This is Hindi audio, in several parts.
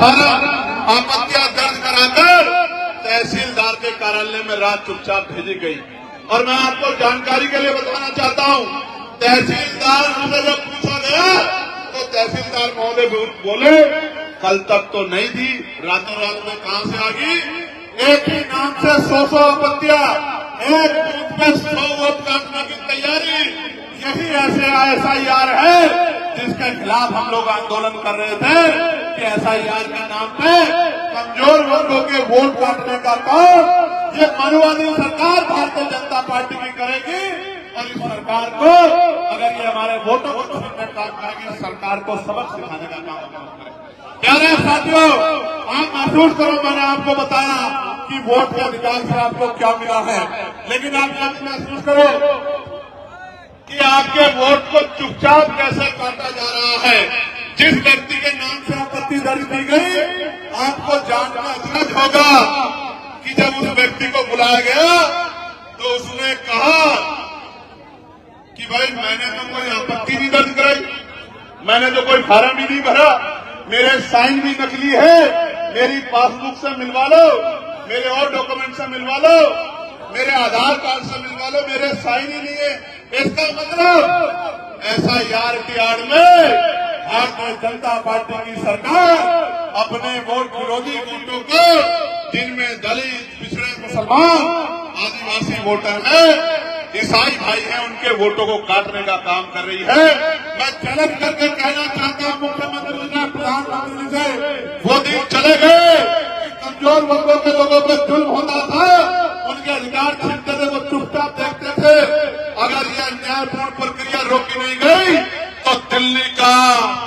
18 आपत्तियां दर्ज कराकर तहसीलदार के कार्यालय में रात चुपचाप भेजी गई। और मैं आपको जानकारी के लिए बताना चाहता हूं, तहसीलदार से जब पूछा गया तो तहसीलदार महोदय बोले कल तक तो नहीं थी, रातों रात में कहां से आ गई। एक ही नाम से 100 आपत्तियां, एक बूथ में 100 वोट काटने की तैयारी, यही ऐसे SIR है जिसके खिलाफ हम लोग आंदोलन कर रहे थे कि SIR के नाम पे कमजोर वर्गों के वोट काटने का काम ये मनुवादी सरकार भारतीय जनता पार्टी की करेगी। और इस सरकार को अगर ये हमारे वोटों को छीनने का काम करेगी, सरकार को सबक सिखाने का काम करेगी। प्यारे साथियों, आप महसूस करो, मैंने आपको बताया कि वोट के अधिकार से आपको क्या मिला है, लेकिन आप महसूस करो कि आपके वोट को चुपचाप कैसे काटा जा रहा है। जिस व्यक्ति के नाम से आपत्ति दर्ज की गई, आपको जानना अचरज होगा कि जब उस व्यक्ति को बुलाया गया तो उसने कहा कि भाई मैंने तो कोई आपत्ति नहीं दर्ज कराई, मैंने तो कोई फार्म ही नहीं भरा, मेरे साइन भी नकली है, मेरी पासबुक से मिलवा लो, मेरे और डॉक्यूमेंट से मिलवा लो, मेरे आधार कार्ड से मिलवा लो, मेरे साइन ही नहीं है। इसका मतलब SIR की आड़ में भारतीय जनता पार्टी की सरकार अपने वोट विरोधी वोटों को, जिनमें दलित, पिछड़े, मुसलमान, आदिवासी वोटर हैं, ईसाई भाई हैं, उनके वोटों को काटने का काम कर रही है। मैं चैलेंज करके कहना चाहता हूं मुख्यमंत्री से, प्रधानमंत्री से, वो दिन चले गए कमजोर वर्गों के लोगों पर जुल्म होता था, उनके अधिकार छीनते थे, वो चुपचाप देखते थे। अगर यह न्यायपूर्ण प्रक्रिया रोकी नहीं गई तो दिल्ली का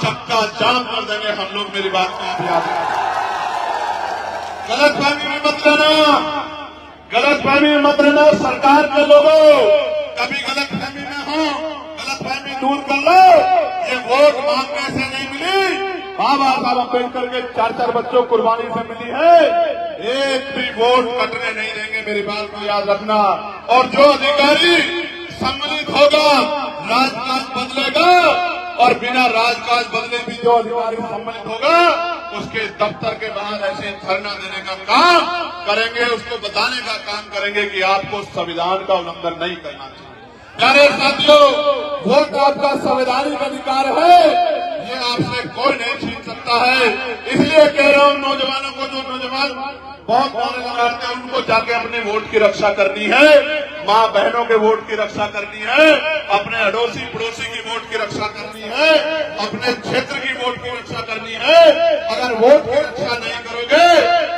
चक्का जाम कर देंगे हम लोग। मेरी बात को आप याद रखें, गलतफहमी में मत लेना, गलतफहमी में मत लेना। सरकार के लोगों कभी गलतफहमी में हो, गलतफहमी दूर कर लो। ये वोट मांगने से नहीं मिली, बाबा साहब अम्बेडकर के 4 बच्चों कुर्बानी से मिली है। एक भी वोट कटने नहीं देंगे, मेरी बात को याद रखना। और जो अधिकारी सम्मिलित होगा, राजकाज बदलेगा, और बिना राजकाज बदले भी जो अधिकारी सम्मिलित होगा उसके दफ्तर के बाहर ऐसे धरना देने का काम करेंगे, उसको बताने का काम करेंगे कि आपको संविधान का उल्लंघन नहीं करना चाहिए। प्यारे साथियों, वोट आपका संवैधानिक अधिकार है, ये आपसे कोई नहीं छीन सकता है। इसलिए कह रहा हूं नौजवानों को, जो नौजवान बहुत नारे लगाते हैं, उनको जाके अपने वोट की रक्षा करनी है, माँ बहनों के वोट की रक्षा करनी है, अपने अड़ोसी पड़ोसी की वोट की रक्षा करनी है, अपने क्षेत्र की वोट की रक्षा करनी है। अगर वोट की रक्षा नहीं करोगे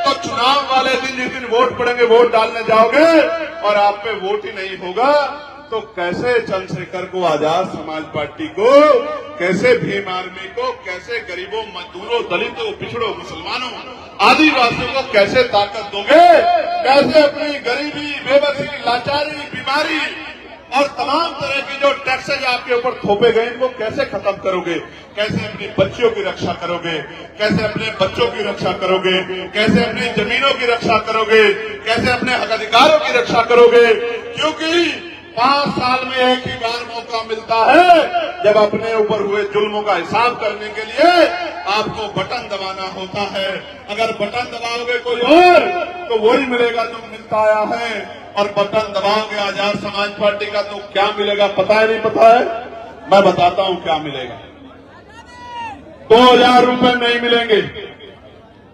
तो चुनाव वाले दिन, जिस दिन वोट पड़ेंगे, वोट डालने जाओगे और आप पे वोट ही नहीं होगा, तो कैसे चंद्रशेखर को, आजाद समाज पार्टी को, कैसे भीम आर्मी को, कैसे गरीबों, मजदूरों, दलितों, पिछड़ों, मुसलमानों, आदिवासियों को कैसे ताकत दोगे? कैसे अपनी गरीबी, बेबसी, लाचारी, बीमारी और तमाम तरह की जो टैक्सेज आपके ऊपर थोपे गए, इनको कैसे खत्म करोगे? कैसे अपनी बच्चियों की रक्षा करोगे? कैसे अपने बच्चों की रक्षा करोगे? कैसे अपनी जमीनों की रक्षा करोगे? कैसे अपने हक अधिकारों की रक्षा करोगे? क्योंकि 5 साल में एक ही बार मौका मिलता है जब अपने ऊपर हुए जुल्मों का हिसाब करने के लिए आपको बटन दबाना होता है। अगर बटन दबाओगे कोई और, तो वही मिलेगा जो मिलता आया है। और बटन दबाओगे आजाद समाज पार्टी का, तो क्या मिलेगा पता है? नहीं पता है? मैं बताता हूं क्या मिलेगा। 2000 रुपए नहीं मिलेंगे,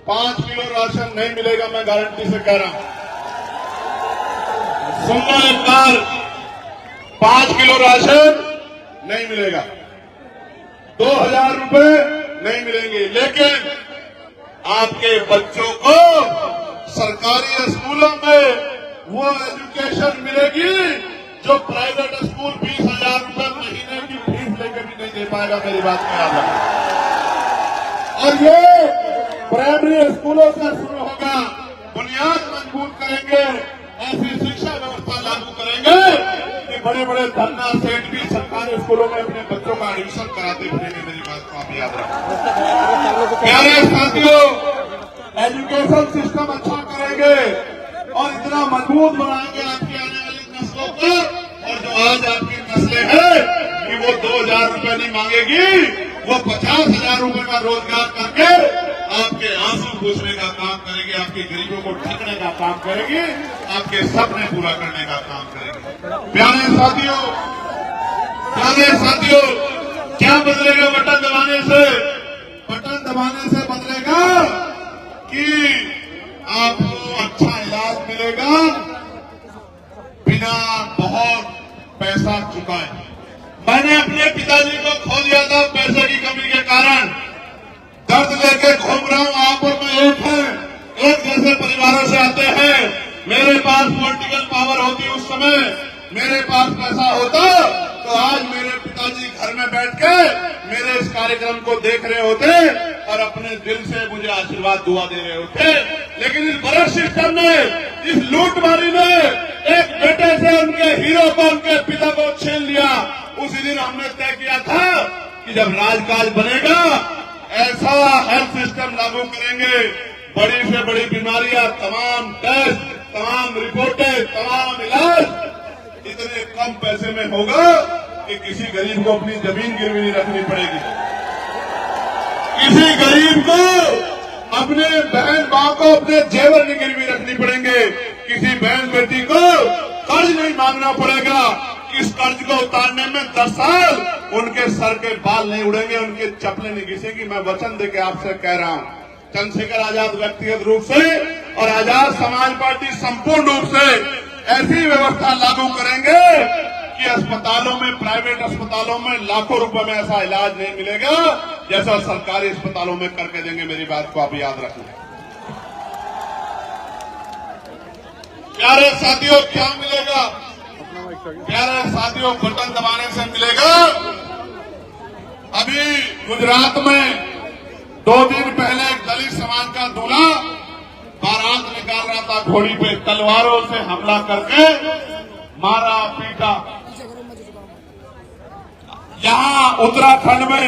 5 किलो राशन नहीं मिलेगा, मैं गारंटी से कह रहा हूं। सुनना एक बार, 5 किलो राशन नहीं मिलेगा, 2000 रुपए नहीं मिलेंगे, लेकिन आपके बच्चों को सरकारी स्कूलों में वो एजुकेशन मिलेगी जो प्राइवेट स्कूल 20,000 रुपए महीने की फीस लेकर भी नहीं दे पाएगा। मेरी बात में याद रखना। और ये प्राइमरी स्कूलों से शुरू होगा। बुनियाद मजबूत करेंगे, ऐसी शिक्षा व्यवस्था लागू करेंगे कि बड़े बड़े धरना सेठ भी सरकारी स्कूलों में अपने बच्चों का एडमिशन कराते फिरेंगे। मेरी बात को आप याद रखें। प्यारे साथियों, एजुकेशन सिस्टम अच्छा करेंगे और इतना मजबूत बनाएंगे आपकी आने वाली नस्लों को। और जो आज आपकी नस्लें हैं कि वो 2000 रुपए नहीं मांगेगी, वो 50,000 रुपए का रोजगार करके आपके आंसू पूछने का काम करेगी, आपके गरीबों को ठगने का काम करेगी, आपके सपने पूरा करने का काम करेगी। प्यारे साथियों, क्या बदलेगा बटन दबाने से? बटन दबाने से बदलेगा कि आपको अच्छा इलाज मिलेगा बिना बहुत पैसा चुकाए। मैंने अपने पिताजी को खो दिया था पैसे की कमी के कारण। दर्द लेके घूम रहा हूं, आप और मैं एक जैसे परिवारों से आते हैं। मेरे पास पॉलिटिकल पावर होती उस समय, मेरे पास पैसा होता तो आज मेरे पिताजी घर में बैठ के मेरे इस कार्यक्रम को देख रहे होते और अपने दिल से मुझे आशीर्वाद दुआ दे रहे होते। लेकिन इस बड़े सिस्टम ने, इस लूटमारी ने एक बेटे से उनके हीरो को, उनके पिता को छीन लिया। उसी दिन हमने तय किया था कि जब राजकाज बनेगा ऐसा हेल्थ सिस्टम लागू करेंगे, बड़ी से बड़ी बीमारियां, तमाम टेस्ट, तमाम रिपोर्टें, तमाम इलाज इतने कम पैसे में होगा कि किसी गरीब को अपनी जमीन गिरवी नहीं रखनी पड़ेगी। किसी गरीब को अपने बहन मां को अपने जेवर नहीं गिरवी रखनी पड़ेंगे। किसी बहन बेटी को कर्ज नहीं मांगना पड़ेगा। इस कर्ज को उतारने में 10 साल उनके सर के बाल नहीं उड़ेंगे, उनके चप्पलें नहीं घिसेंगी। मैं वचन देके आपसे कह रहा हूं। चंद्रशेखर आजाद व्यक्तिगत रूप से और आजाद समाज पार्टी संपूर्ण रूप से ऐसी व्यवस्था लागू करेंगे कि अस्पतालों में, प्राइवेट अस्पतालों में लाखों रुपए में ऐसा इलाज नहीं मिलेगा जैसा सरकारी अस्पतालों में करके देंगे। मेरी बात को आप याद रखना। प्यारे साथियों, क्या मिलेगा? प्यारे साथियों, बटन दबाने से मिलेगा। अभी गुजरात में 2 दिन पहले एक दलित समाज का दूल्हा बारात निकाल रहा था, घोड़ी पे तलवारों से हमला करके मारा, पीटा। यहाँ उत्तराखंड में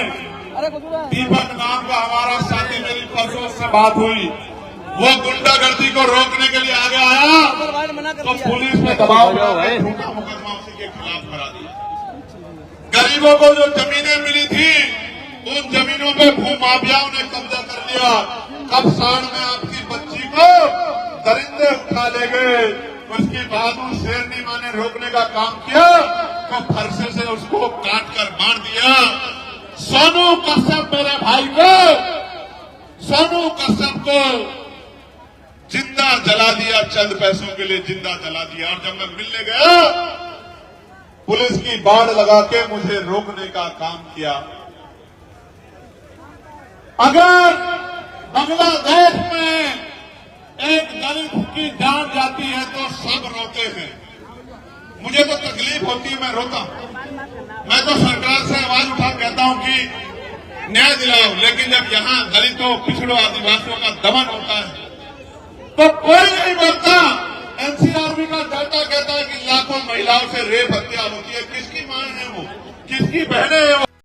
दीपक नाम का हमारा साथी, मेरी परसों से बात हुई, वो गुंडागर्दी को रोकने के लिए आगे आया तो पुलिस ने दबाव बनाकर झूठा मुकदमा उसी के खिलाफ करा दिया। गरीबों को जो जमीनें मिली थी उन जमीनों पे भूमाफियाओं ने कब्जा कर लिया। कब साढ़ में आपकी बच्ची को दरिंदे उठा ले गए, उसकी बहादुर शेरनी मां ने रोकने का काम किया तो फरसे से उसको काट कर मार दिया। सोनू कश्यप मेरे भाई को, सोनू कश्यप को जिंदा जला दिया, चंद पैसों के लिए जिंदा जला दिया। और जब मैं मिलने गया पुलिस की बाड़ लगा के मुझे रोकने का काम किया। अगर बांग्लादेश में एक दलित की जान जाती है तो सब रोते हैं। मुझे तो तकलीफ होती है, मैं रोता हूं। मैं तो सरकार से आवाज उठा कहता हूं कि न्याय दिलाओ, लेकिन जब यहां दलितों, पिछड़ों, आदिवासियों का दमन होता है तो कोई नहीं बोलता। एनसीआरबी का डाटा कहता है कि लाखों महिलाओं से रेप